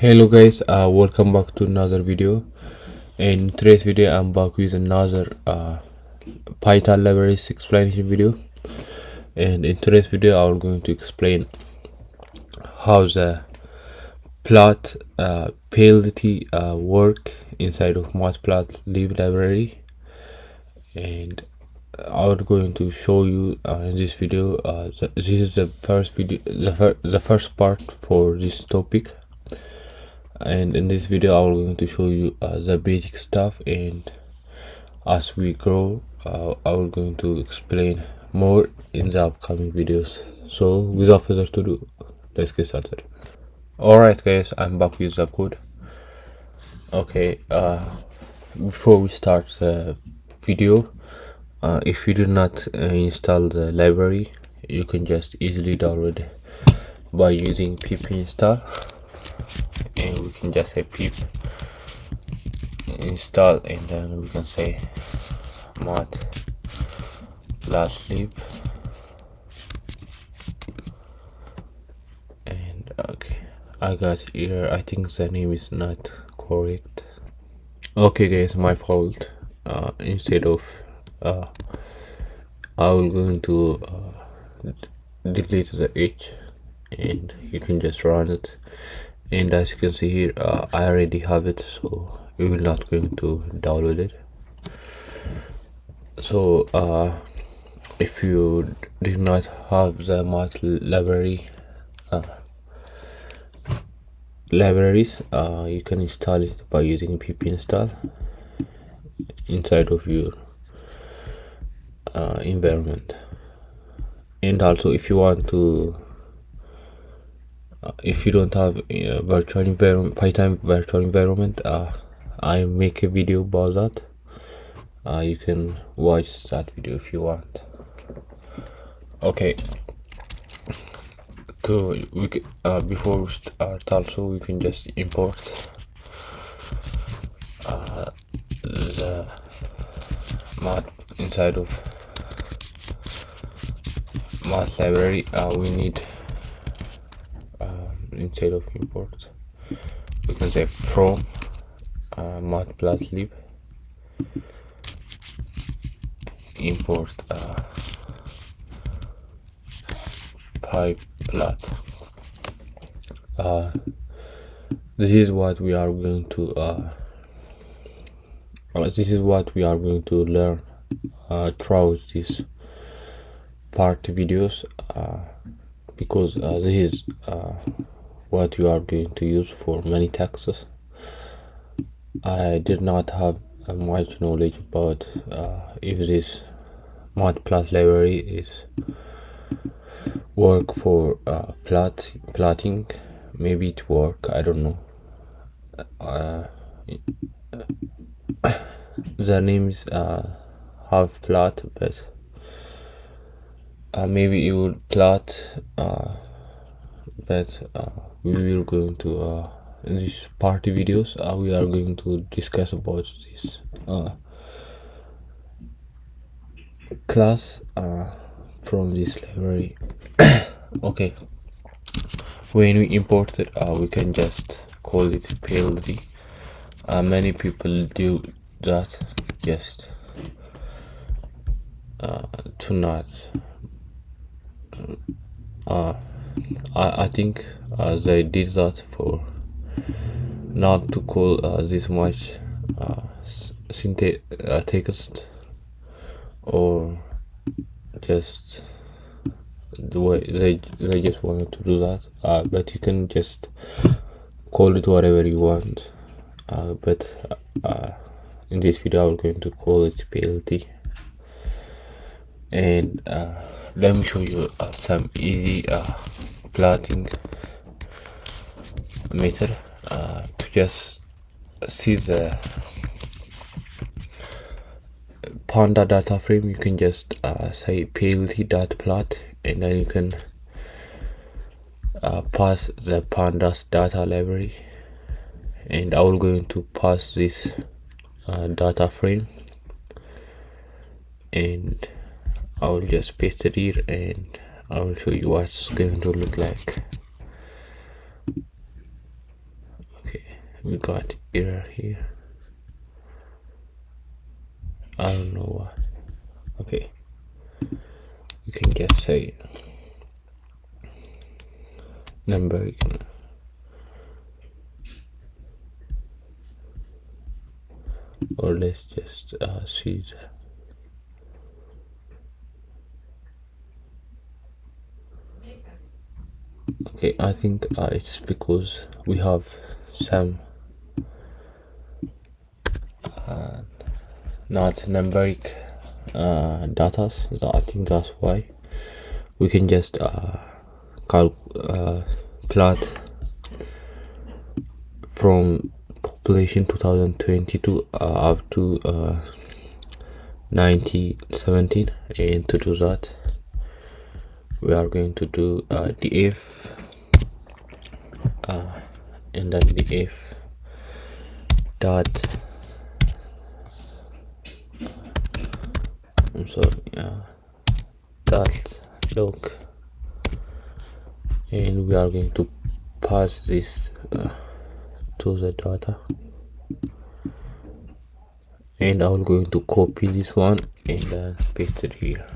Hello guys, welcome back to another video. In today's video I'm back with another Python libraries explanation video, and in today's video I'm going to explain how the plot PLT work inside of matplotlib library. And I'm going to show you in this video this is the first video, the first part for this topic. And in this video I'm going to show you the basic stuff, and as we grow I'm going to explain more in the upcoming videos. So without further ado, let's get started. Alright guys, I'm back with the code. Okay, before we start the video, if you do not install the library, you can just easily download it by using pip install. And we can just say pip install, and then we can say matplotlib, and okay, I got here, I think the name is not correct. Okay guys, my fault. Instead of I will going to delete the h, and you can just run it. And as you can see here, I already have it, so we will not going to download it. So if you do not have the libraries, you can install it by using pip install inside of your environment. And also, if you want to if you don't have virtual environment, Python virtual environment, I make a video about that. You can watch that video if you want. Okay, so we can, before we start, also we can just import the mat inside of mat library. We need inside of import, we can say from matplotlib import pyplot. This is what we are going to learn throughout this part videos, because this is what you are going to use for many taxes. I did not have much knowledge about if this matplotlib library is work for plotting. Maybe it work, I don't know. The name is half plot, but maybe you will plot, but we will going to in this party videos we are going to discuss about this class from this library. Okay, when we import it, we can just call it PLT. Many people do that just to not I think they did that for not to call this much text, or just the way they just wanted to do that. But you can just call it whatever you want, but in this video I'm going to call it PLT. And let me show you some easy plotting method to just see the panda data frame. You can just say plt.plot, and then you can pass the pandas data library, and I will going to pass this data frame, and I will just paste it here, and I will show you what's going to look like. we got error here. I don't know why. Okay, you can just say number, or let's just see that. Okay, I think it's because we have some not numeric data, so I think that's why. We can just plot from population 2022 up to 1917, and to do that we are going to do df and then df dot dot log, and we are going to pass this to the data, and I'm going to copy this one and then paste it here.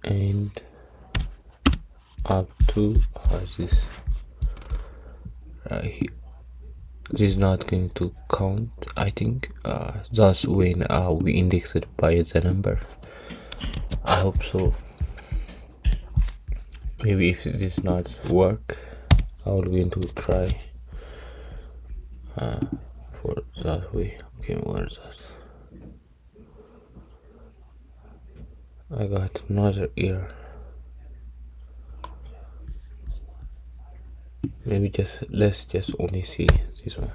And up to this right here. This is not going to count, I think. That's when we index it by the number. I hope so. Maybe if this not work, I'm going to try for that way. Okay, where is that? I got another error. Maybe let's just only see this one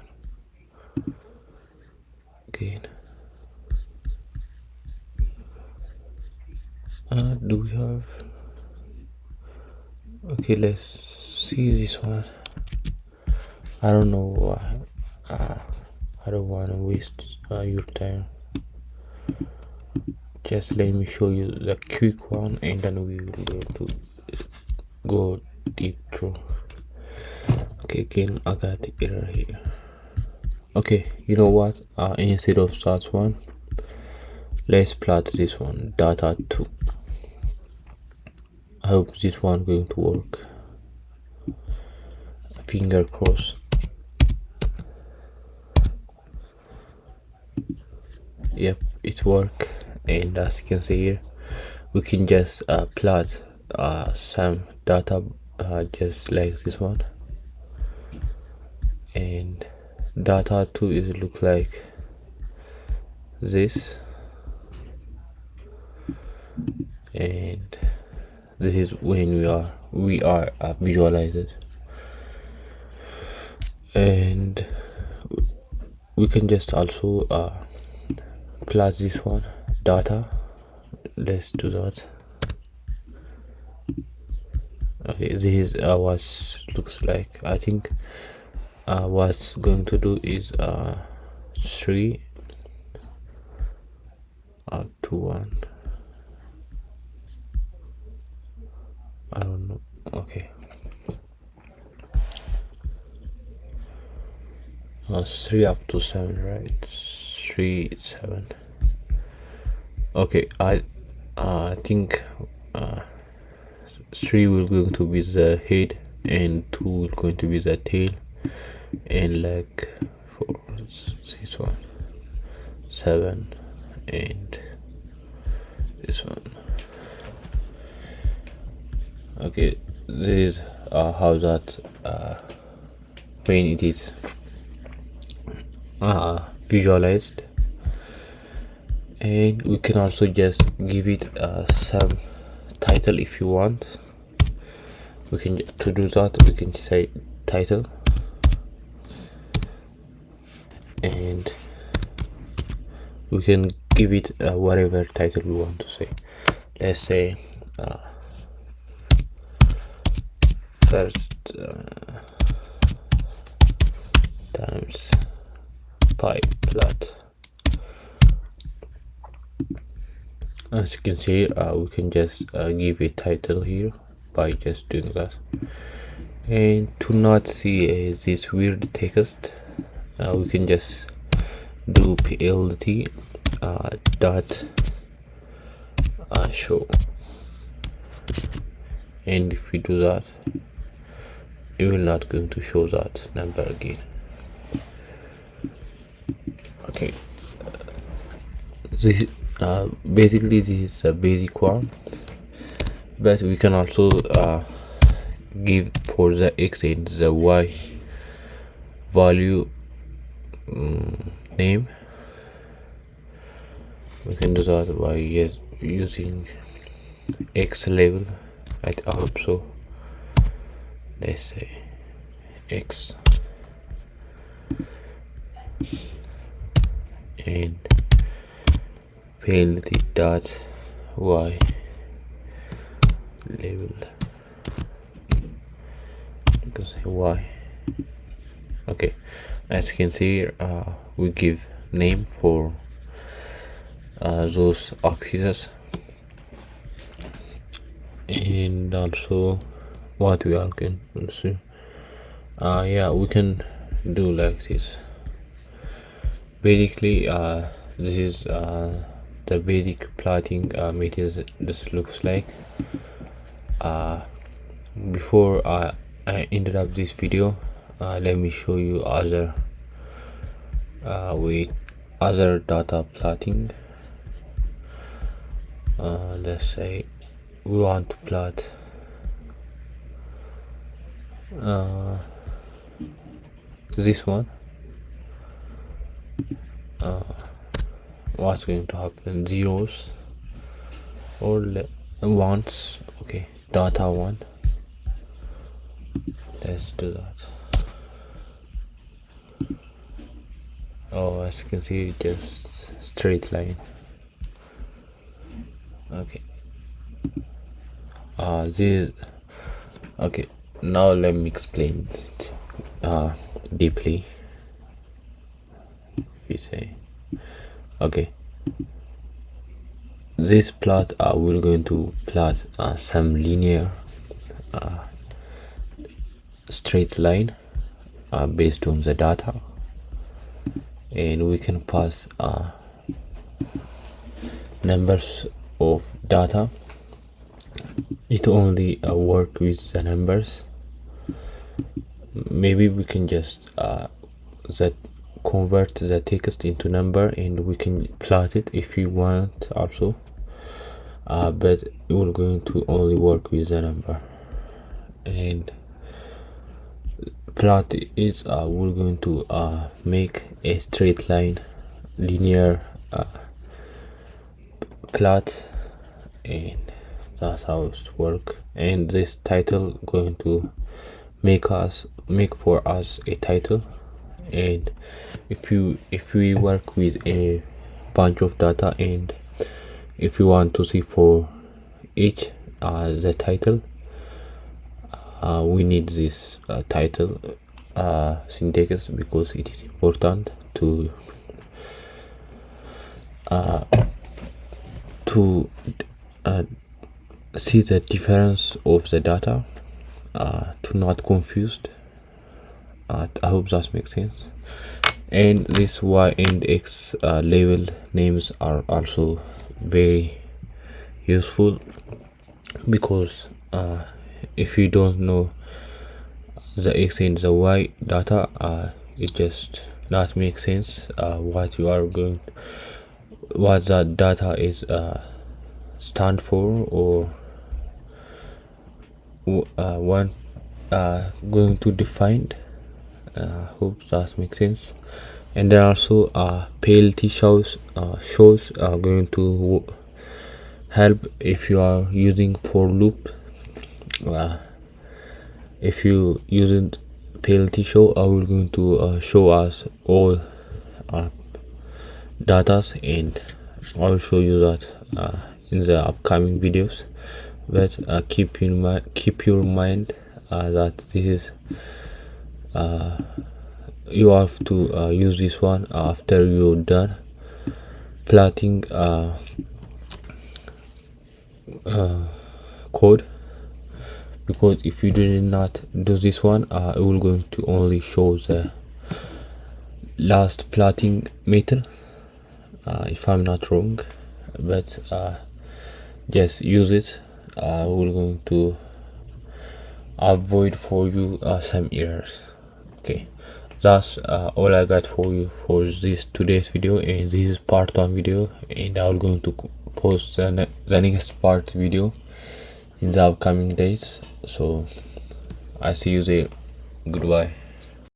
again. Do we have? Okay, let's see this one. I don't know why. I don't want to waste your time. Just let me show you the quick one, and then we will going to go deep through. Okay, again I got the error here. Okay, you know what, instead of that one, let's plot this one, data 2. I hope this one going to work. Finger crossed. Yep, it work. And as you can see here, we can just plot some data just like this one, and data 2 is look like this, and this is when we are visualized, and we can just also plot this one data. Let's do that. Okay, this is what looks like. I think what's going to do is 3 up to 1. I don't know. Okay, 3 up to 7, right? 3 7. Okay, I think 3 will going to be the head, and 2 will going to be the tail, and like 4, 6, 1, 7, and this one. Okay, this is how that when it is visualized, and we can also just give it some title if you want. We can, to do that, we can say title, and we can give it whatever title we want to say. Let's say first times pyplot. as you can see, we can just give a title here by just doing that. And to not see this weird text, we can just do plt dot show, and if we do that, it will not going to show that number again. Okay, this basically this is a basic one, but we can also give for the x and the y value name. We can do that by using x label. I hope so. Let's say x and penalty dot y label. You can say y. Okay, as you can see, we give name for those axes, and also what we are going to see. Yeah, we can do like this. Basically, this is the basic plotting method. This looks like. Before I ended up this video, let me show you other with other data plotting. Let's say we want to plot this one. What's going to happen? Zeros or ones. Okay, data 1. Let's do that. Oh, as you can see, just straight line. Okay. This. Okay. Now let me explain it deeply. If we say, okay, this plot we're going to plot some linear straight line based on the data, and we can pass numbers of data. It only work with the numbers. Maybe we can just convert the text into number, and we can plot it if you want also, but we're going to only work with the number. And plot is we're going to make a straight line linear plot, and that's how it works. And this title going to make for us a title. And if we work with a bunch of data, and if you want to see for each the title, we need this title syntax, because it is important to see the difference of the data, to not confused. I hope that makes sense. And this y and x label names are also very useful, because if you don't know the x and the y data, it just not make sense what that data is stand for, or going to define. Hope that makes sense. And then also plt shows are going to help if you are using for loop. If you using plt show, I will going to show us all datas, and I will show you that in the upcoming videos. But keep your mind that this is you have to use this one after you're done plotting code, because if you did not do this one, it will going to only show the last plotting method, if I'm not wrong, but just use it. We're going to avoid for you some errors. Okay, that's all I got for you for this today's video, and this is part 1 video, and I'm going to post the next part video in the upcoming days. So I see you there. Goodbye.